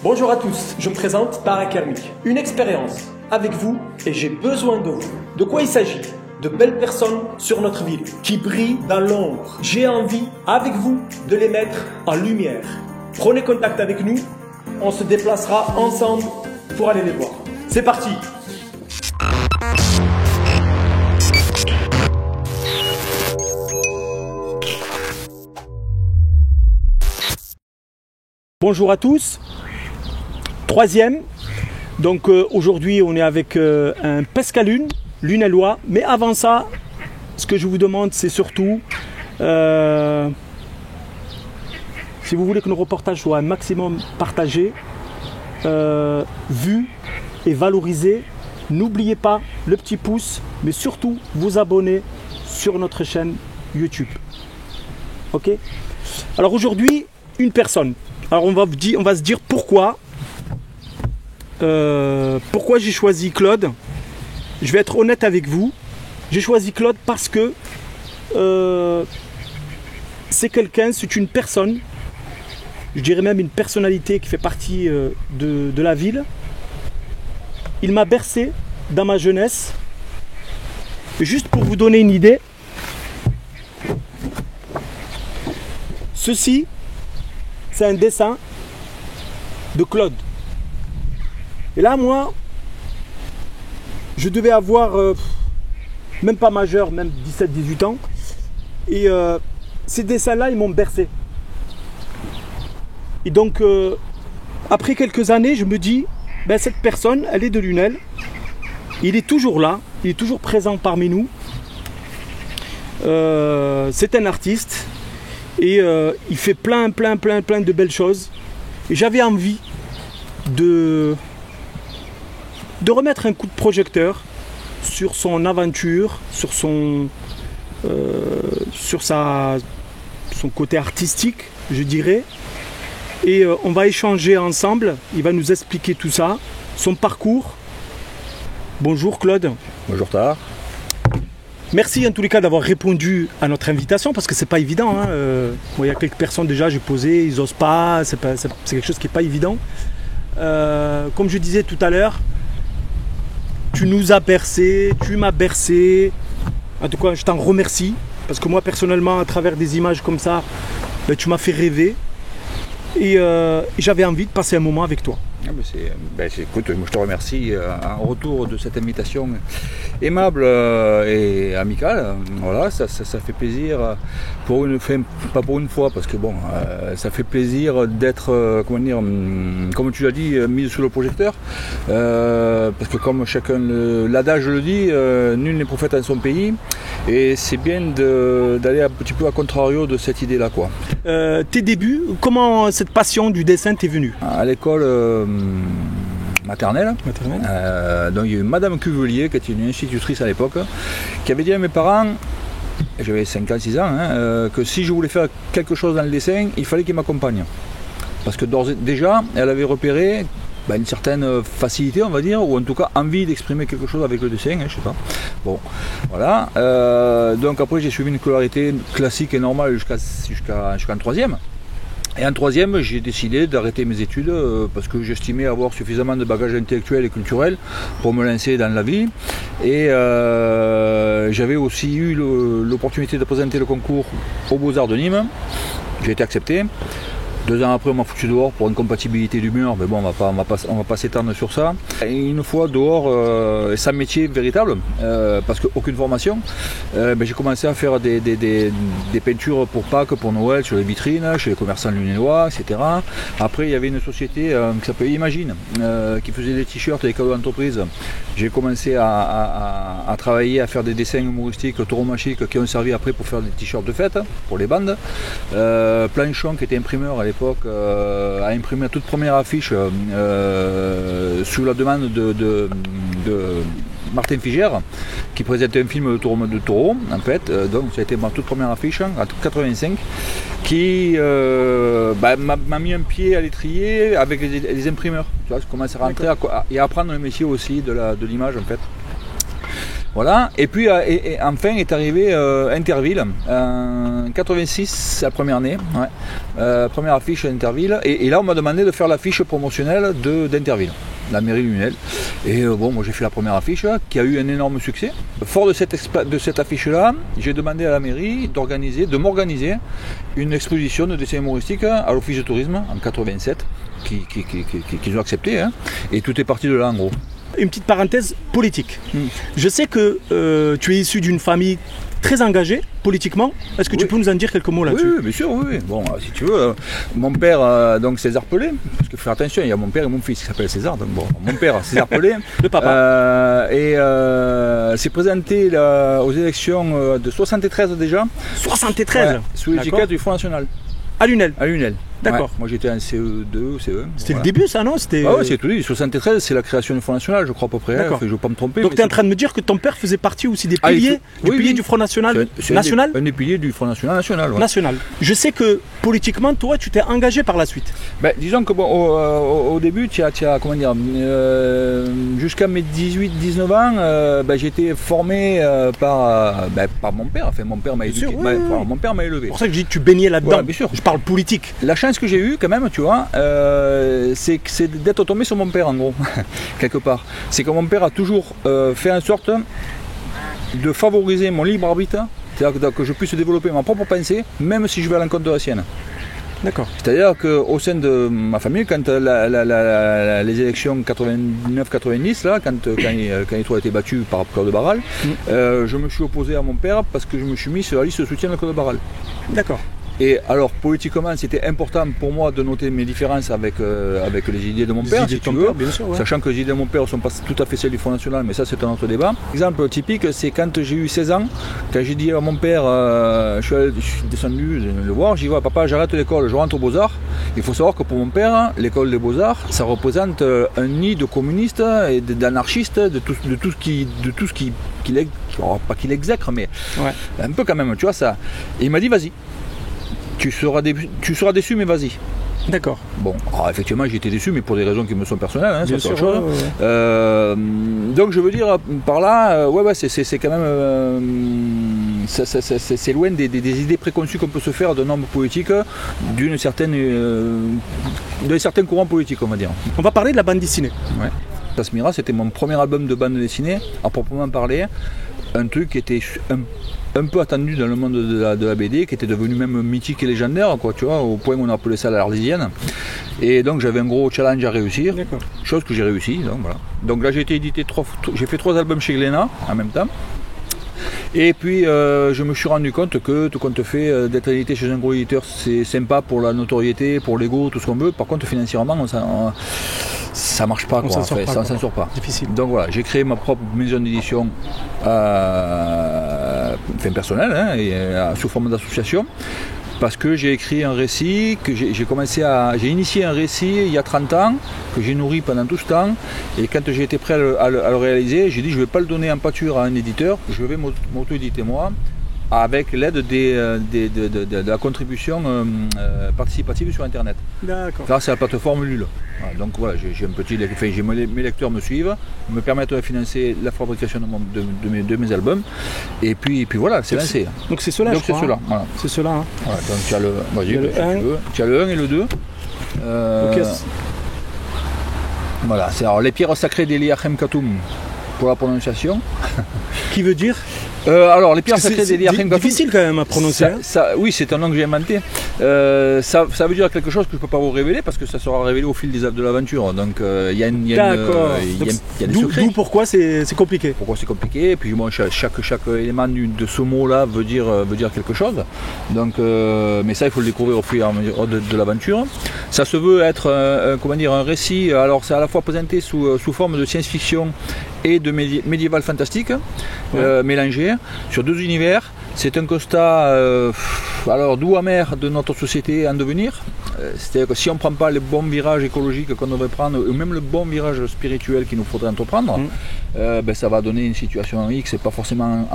Bonjour à tous, je me présente Tarek Hermi. Une expérience avec vous et j'ai besoin de vous. De quoi il s'agit? De belles personnes sur notre ville qui brillent dans l'ombre. J'ai envie, avec vous, de les mettre en lumière. Prenez contact avec nous, on se déplacera ensemble pour aller les voir. C'est parti! Bonjour à tous, troisième, donc aujourd'hui on est avec un pescalune, lunellois, mais avant ça, ce que je vous demande c'est surtout, si vous voulez que nos reportages soient un maximum partagés, vus et valorisés, n'oubliez pas le petit pouce, mais surtout vous abonner sur notre chaîne YouTube. Ok? Alors aujourd'hui, une personne. Alors on va se dire pourquoi j'ai choisi Claude. Je vais être honnête avec vous. J'ai choisi Claude parce que c'est une personne, je dirais même une personnalité qui fait partie de la ville. Il m'a bercé dans ma jeunesse. Et juste pour vous donner une idée, ceci, c'est un dessin de Claude. Et là, moi, je devais avoir, même pas majeur, même 17-18 ans. Et ces dessins-là, ils m'ont bercé. Et donc, après quelques années, je me dis, ben, cette personne, elle est de Lunel. Il est toujours là, il est toujours présent parmi nous. C'est un artiste. Et il fait plein de belles choses. Et j'avais envie de remettre un coup de projecteur sur son aventure, sur son côté artistique, je dirais. Et on va échanger ensemble. Il va nous expliquer tout ça, son parcours. Bonjour Claude. Bonjour Tar. Merci en tous les cas d'avoir répondu à notre invitation parce que c'est pas évident. Hein. Il y a quelques personnes déjà, j'ai posé, ils osent pas, c'est quelque chose qui n'est pas évident. Comme je disais tout à l'heure, tu nous as bercé, tu m'as bercé. En tout cas, je t'en remercie parce que moi personnellement, à travers des images comme ça, ben, tu m'as fait rêver et j'avais envie de passer un moment avec toi. Écoute, je te remercie en retour de cette invitation aimable et amicale. Voilà, ça fait plaisir pas pour une fois, parce que bon, ça fait plaisir d'être, comme tu l'as dit, mis sous le projecteur. Parce que comme l'adage le dit, nul n'est prophète dans son pays. Et c'est bien d'aller un petit peu à contrario de cette idée-là, quoi. Tes débuts, comment cette passion du dessin t'est venue? À l'école maternelle. Donc il y a eu Madame Cuvelier, qui était une institutrice à l'époque, qui avait dit à mes parents, j'avais 5 ans, 6 ans, que si je voulais faire quelque chose dans le dessin, il fallait qu'ils m'accompagnent. Parce que déjà, elle avait repéré une certaine facilité, on va dire, ou en tout cas envie d'exprimer quelque chose avec le dessin, je sais pas. Bon, voilà. Donc après, j'ai suivi une scolarité classique et normale jusqu'en troisième. Et en troisième, j'ai décidé d'arrêter mes études parce que j'estimais avoir suffisamment de bagages intellectuels et culturels pour me lancer dans la vie. Et j'avais aussi eu l'opportunité de présenter le concours aux Beaux-Arts de Nîmes. J'ai été accepté. 2 ans après, on m'a foutu dehors pour incompatibilité d'humeur, mais bon, on va pas s'étendre sur ça. Et une fois dehors, sans métier véritable, parce qu'aucune formation, j'ai commencé à faire des peintures pour Pâques, pour Noël, sur les vitrines, chez les commerçants lunellois, etc. Après, il y avait une société qui s'appelait Imagine, qui faisait des t-shirts et des cadeaux d'entreprise. J'ai commencé à travailler, à faire des dessins humoristiques, tauromachiques, qui ont servi après pour faire des t-shirts de fête, pour les bandes. Planchon, qui était imprimeur à l'époque, a imprimé la toute première affiche sous la demande de Martin Figère, qui présentait un film de taureau, en fait. Donc ça a été ma toute première affiche en 85, qui m'a mis un pied à l'étrier avec les imprimeurs. Tu vois, je commence à rentrer et à apprendre le métier aussi de l'image, en fait. Voilà. Et puis enfin est arrivé Interville en 86, la première année. Ouais. Première affiche d'Interville. Et là, on m'a demandé de faire l'affiche promotionnelle d'Interville, la mairie de Lunel. Et bon, moi j'ai fait la première affiche qui a eu un énorme succès. Fort de cette affiche-là, j'ai demandé à la mairie de m'organiser une exposition de dessin humoristique à l'office de tourisme en 87, qu'ils ont accepté. Hein. Et tout est parti de là en gros. Une petite parenthèse politique. Je sais que tu es issu d'une famille très engagée politiquement. Est-ce que tu peux nous en dire quelques mots là-dessus? Oui, bien sûr, oui. Bon, si tu veux, mon père, donc César Pelé, parce qu'il faut faire attention, il y a mon père et mon fils qui s'appellent César, donc bon, mon père, César Pelé, le papa, s'est présenté aux élections de 73 déjà. 73 sous l'étiquette du Front National. À Lunel. À Lunel. D'accord. Ouais, moi j'étais en CE2 ou CE1. C'était le début ça, non? Ah ouais, c'est tout dit. 73, c'est la création du Front National, je crois à peu près. D'accord. Je ne veux pas me tromper. Donc tu es en train de me dire que ton père faisait partie aussi des piliers, du Front National national? Un des piliers du Front National national. Ouais. National. Je sais que politiquement, toi, tu t'es engagé par la suite. Ben, disons que bon, au début, comment dire, jusqu'à mes 18-19 ans, j'ai été formé par mon père. Enfin, mon père m'a éduqué. Mon père m'a élevé. C'est pour ça que je dis que tu baignais là-dedans. Ouais, bien sûr. Je parle politique. La chance que j'ai eue quand même, tu vois, c'est d'être tombé sur mon père en gros, quelque part. C'est que mon père a toujours fait en sorte de favoriser mon libre arbitre, c'est-à-dire que je puisse développer ma propre pensée, même si je vais à l'encontre de la sienne. D'accord. C'est-à-dire qu'au sein de ma famille, quand les élections 89-90, là, quand il a été battu par Claude Barral, je me suis opposé à mon père parce que je me suis mis sur la liste de soutien de Claude Barral. D'accord. Et alors, politiquement, c'était important pour moi de noter mes différences avec les idées de mon père, si tu veux, bien sûr, ouais. Sachant que les idées de mon père ne sont pas tout à fait celles du Front National, mais ça c'est un autre débat. Exemple typique, c'est quand j'ai eu 16 ans, quand j'ai dit à mon père, je suis descendu le voir, j'y vais, papa, j'arrête l'école, je rentre aux Beaux-Arts. Il faut savoir que pour mon père, l'école des Beaux-Arts, ça représente un nid de communistes et d'anarchistes, de tout ce qu'il pas qu'il exècre, mais ouais. Un peu quand même, tu vois ça. Et il m'a dit, vas-y. Tu seras déçu, mais vas-y. D'accord. Bon, alors effectivement, j'ai été déçu, mais pour des raisons qui me sont personnelles, hein, bien c'est sûr, autre chose. Ouais. Donc je veux dire, par là, c'est quand même... c'est loin des idées préconçues qu'on peut se faire d'un homme politique, d'un certain courant politique, on va dire. On va parler de la bande dessinée. Ouais. Tasmira, c'était mon premier album de bande dessinée, à proprement parler. Un truc qui était un peu attendu dans le monde de la BD, qui était devenu même mythique et légendaire, quoi, tu vois, au point où on appelait ça l'Arlésienne. Et donc j'avais un gros challenge à réussir, chose que j'ai réussi. Donc, voilà. Donc là j'ai été édité j'ai fait 3 albums chez Glénat en même temps. Et puis je me suis rendu compte que tout compte fait, d'être édité chez un gros éditeur, c'est sympa pour la notoriété, pour l'ego, tout ce qu'on veut. Par contre financièrement, ça marche pas, ça s'en sort pas. Difficile. Donc voilà, j'ai créé ma propre maison d'édition personnelle, hein, sous forme d'association. Parce que j'ai écrit un récit, que j'ai initié un récit il y a 30 ans, que j'ai nourri pendant tout ce temps, et quand j'ai été prêt à le réaliser, j'ai dit je ne vais pas le donner en pâture à un éditeur, je vais m'auto-éditer moi, avec l'aide de la contribution participative sur Internet. D'accord. Là, c'est la plateforme Lul. Voilà, donc voilà, mes lecteurs me suivent, me permettent de financer la fabrication de mes albums, et puis voilà, c'est lancé. Donc c'est cela, c'est cela. Voilà. C'est cela. Hein. Voilà, donc tu as le 1 et le 2. Okay. Voilà, c'est alors les pierres sacrées d'Eliachem Katoum pour la prononciation. Qui veut dire alors, les pierres sacrées d'Eliachem Katoum. C'est difficile quand même à prononcer. Oui, c'est un nom que j'ai inventé. Ça veut dire quelque chose que je ne peux pas vous révéler parce que ça sera révélé au fil de l'aventure. Donc, il y a des secrets. D'où pourquoi c'est compliqué. Pourquoi c'est compliqué. Et puis, moi, chaque élément de ce mot-là veut dire quelque chose. Donc, mais ça, il faut le découvrir au fil et à mesure de l'aventure. Ça se veut être un récit. Alors, c'est à la fois présenté sous forme de science-fiction et de médiéval fantastique, mélangé sur 2 univers. C'est un constat doux amer de notre société en devenir, C'est-à-dire que si on ne prend pas les bons virages écologiques qu'on devrait prendre, ou même le bon virage spirituel qu'il nous faudrait entreprendre, ça va donner une situation X, c'est pas forcément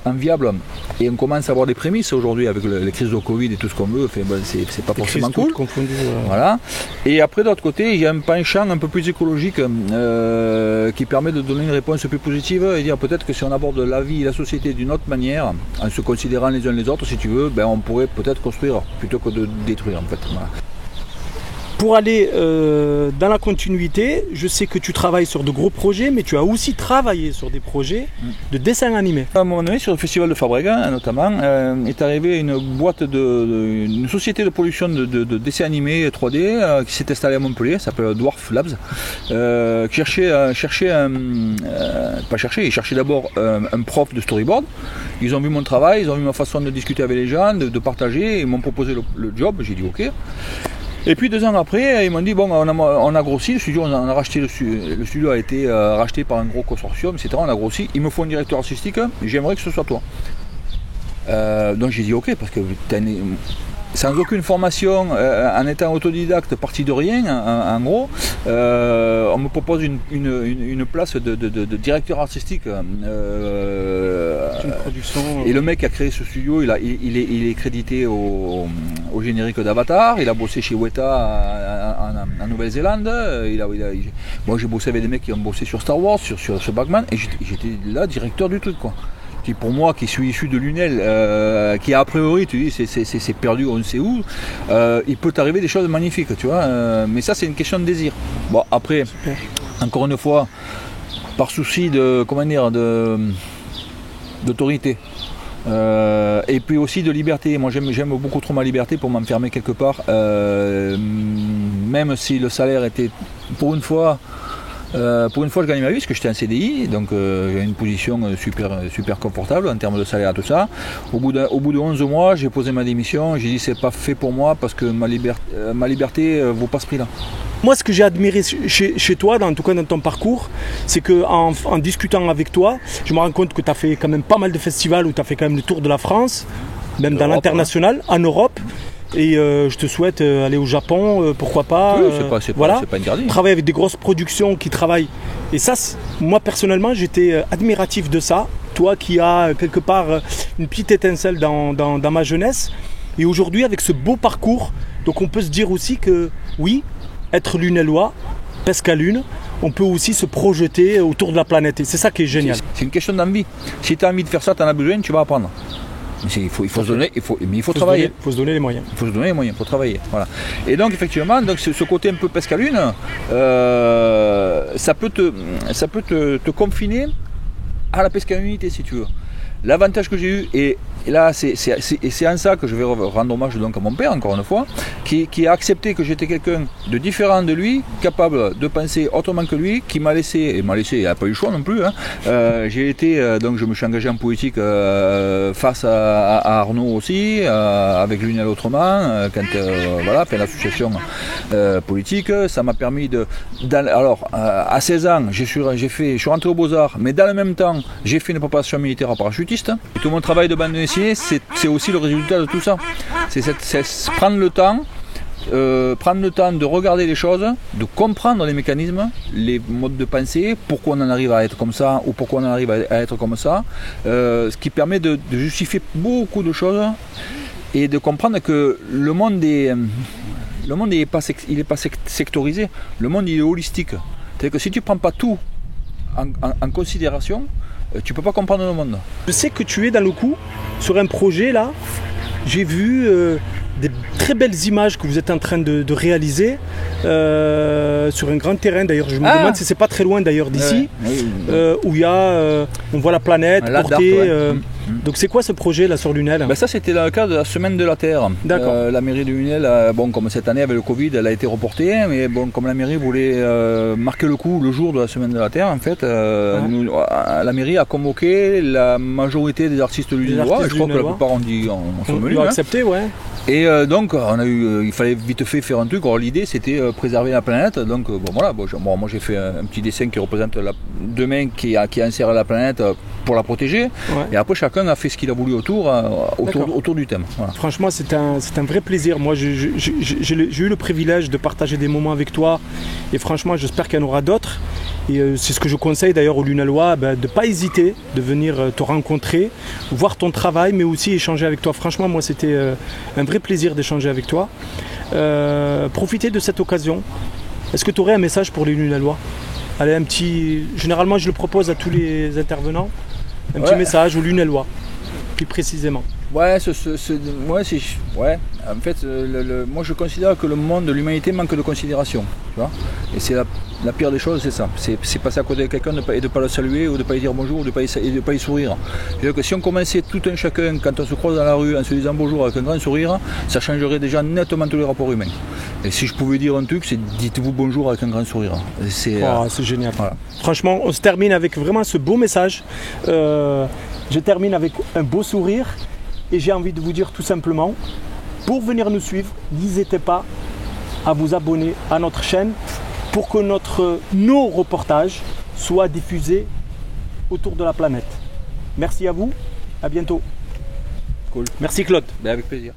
enviable. Et on commence à avoir des prémices aujourd'hui avec les crises de Covid et tout ce qu'on veut, c'est pas forcément cool. Voilà. Et après, d'autre côté, il y a un penchant un peu plus écologique qui permet de donner une réponse plus positive et dire peut-être que si on aborde la vie et la société d'une autre manière, en se considérant les uns les autres, si tu veux, on pourrait peut-être construire plutôt que de détruire en fait. Voilà. Pour aller dans la continuité, je sais que tu travailles sur de gros projets, mais tu as aussi travaillé sur des projets de dessin animé. À un moment donné, sur le festival de Fabregas, notamment, est arrivée une boîte une société de production de dessins animés 3D qui s'est installée à Montpellier, ça s'appelle Dwarf Labs, qui ils cherchaient d'abord un prof de storyboard. Ils ont vu mon travail, ils ont vu ma façon de discuter avec les gens, de partager, ils m'ont proposé le job, j'ai dit ok. Et puis 2 ans après, ils m'ont dit bon, on a grossi, le studio, on a racheté le studio a été racheté par un gros consortium, etc. On a grossi, il me faut un directeur artistique, j'aimerais que ce soit toi. Donc j'ai dit ok, parce que sans aucune formation, en étant autodidacte, parti de rien, en gros, on me propose une place de directeur artistique. Et le mec qui a créé ce studio, il est crédité au générique d'Avatar, il a bossé chez Weta en Nouvelle-Zélande. Moi j'ai bossé avec des mecs qui ont bossé sur Star Wars, sur Bagman, et j'étais là directeur du truc, quoi. Qui pour moi, qui suis issu de Lunel, qui a priori, tu dis, c'est perdu, on ne sait où, il peut t'arriver des choses magnifiques, tu vois. Mais ça, c'est une question de désir. Bon, après, encore une fois, par souci d'autorité. Et puis aussi de liberté. Moi, j'aime beaucoup trop ma liberté pour m'enfermer quelque part. Même si le salaire était, pour une fois, je gagnais ma vie parce que j'étais en CDI, donc j'ai une position super confortable en termes de salaire et tout ça. Au bout de 11 mois, j'ai posé ma démission, j'ai dit c'est pas fait pour moi parce que ma liberté vaut pas ce prix-là. Moi, ce que j'ai admiré chez toi, en tout cas dans ton parcours, c'est qu'en discutant avec toi, je me rends compte que tu as fait quand même pas mal de festivals où tu as fait quand même le tour de la France, même dans l'international, en Europe. Et je te souhaite aller au Japon, pourquoi pas. Oui, c'est pas interdit. Travailler avec des grosses productions qui travaillent. Et ça, moi personnellement, j'étais admiratif de ça. Toi qui as quelque part une petite étincelle dans ma jeunesse. Et aujourd'hui, avec ce beau parcours, donc on peut se dire aussi que oui, être lunellois, Pescalune, on peut aussi se projeter autour de la planète. Et c'est ça qui est génial. C'est une question d'envie. Si tu as envie de faire ça, tu en as besoin, tu vas apprendre. Il faut travailler. Il faut se donner les moyens. Il faut se donner les moyens, il faut travailler. Voilà. Et donc effectivement, ce côté un peu Pescalune, ça peut te confiner à la pescalunité si tu veux. L'avantage que j'ai eu, et là c'est en ça que je vais rendre hommage donc à mon père encore une fois, qui a accepté que j'étais quelqu'un de différent de lui, capable de penser autrement que lui, qui m'a laissé, il n'a pas eu le choix non plus, j'ai été, donc je me suis engagé en politique face à Arnaud aussi, avec Lunel autrement, fait l'association politique, ça m'a permis à 16 ans, je suis rentré aux Beaux-Arts, mais dans le même temps, j'ai fait une préparation militaire à parachutiste. Et tout mon travail de bande dessinée, c'est aussi le résultat de tout ça. C'est prendre le temps de regarder les choses, de comprendre les mécanismes, les modes de pensée, pourquoi on en arrive à être comme ça ou pourquoi on en arrive à être comme ça, ce qui permet de justifier beaucoup de choses et de comprendre que le monde n'est pas sectorisé, le monde il est holistique. C'est-à-dire que si tu ne prends pas tout en considération, tu ne peux pas comprendre le monde. Je sais que tu es dans le coup sur un projet là. J'ai vu des très belles images que vous êtes en train de réaliser sur un grand terrain. D'ailleurs, je me demande si c'est pas très loin d'ailleurs d'ici, où il y a, on voit la planète portée. Donc c'est quoi ce projet là sur Lunel? Ça c'était dans le cadre de la Semaine de la Terre. D'accord. La mairie de Lunel, comme cette année avec le Covid, elle a été reportée, mais comme la mairie voulait marquer le coup le jour de la Semaine de la Terre, en fait, la mairie a convoqué la majorité des artistes lunélois. Je crois que la plupart ont ont accepté, ouais. Et donc il fallait vite fait faire un truc. Alors l'idée c'était préserver la planète. Donc moi j'ai fait un petit dessin qui représente deux mains qui enserrent la planète pour la protéger. Ouais. Et après, chacun a fait ce qu'il a voulu autour du thème. Voilà. Franchement, c'est un vrai plaisir. Moi, j'ai eu le privilège de partager des moments avec toi. Et franchement, j'espère qu'il y en aura d'autres. Et c'est ce que je conseille d'ailleurs aux Lunalois, de ne pas hésiter de venir te rencontrer, voir ton travail, mais aussi échanger avec toi. Franchement, moi, c'était un vrai plaisir d'échanger avec toi. Profitez de cette occasion. Est-ce que tu aurais un message pour les Lunalois? Allez, un petit. Généralement, je le propose à tous les intervenants. Un petit message aux Lunalois, plus précisément. Ouais, en fait, moi je considère que le monde de l'humanité manque de considération. Tu vois, et c'est la pire des choses, c'est ça. C'est passer à côté de quelqu'un et de ne pas le saluer, ou de ne pas lui dire bonjour, ou de ne pas y sourire. C'est-à-dire que si on commençait tout un chacun, quand on se croise dans la rue, en se disant bonjour avec un grand sourire, ça changerait déjà nettement tous les rapports humains. Et si je pouvais dire un truc, c'est dites-vous bonjour avec un grand sourire. C'est génial. Voilà. Franchement, on se termine avec vraiment ce beau message. Je termine avec un beau sourire. Et j'ai envie de vous dire tout simplement, pour venir nous suivre, n'hésitez pas à vous abonner à notre chaîne pour que nos reportages soient diffusés autour de la planète. Merci à vous, à bientôt. Cool. Merci Claude. Avec plaisir.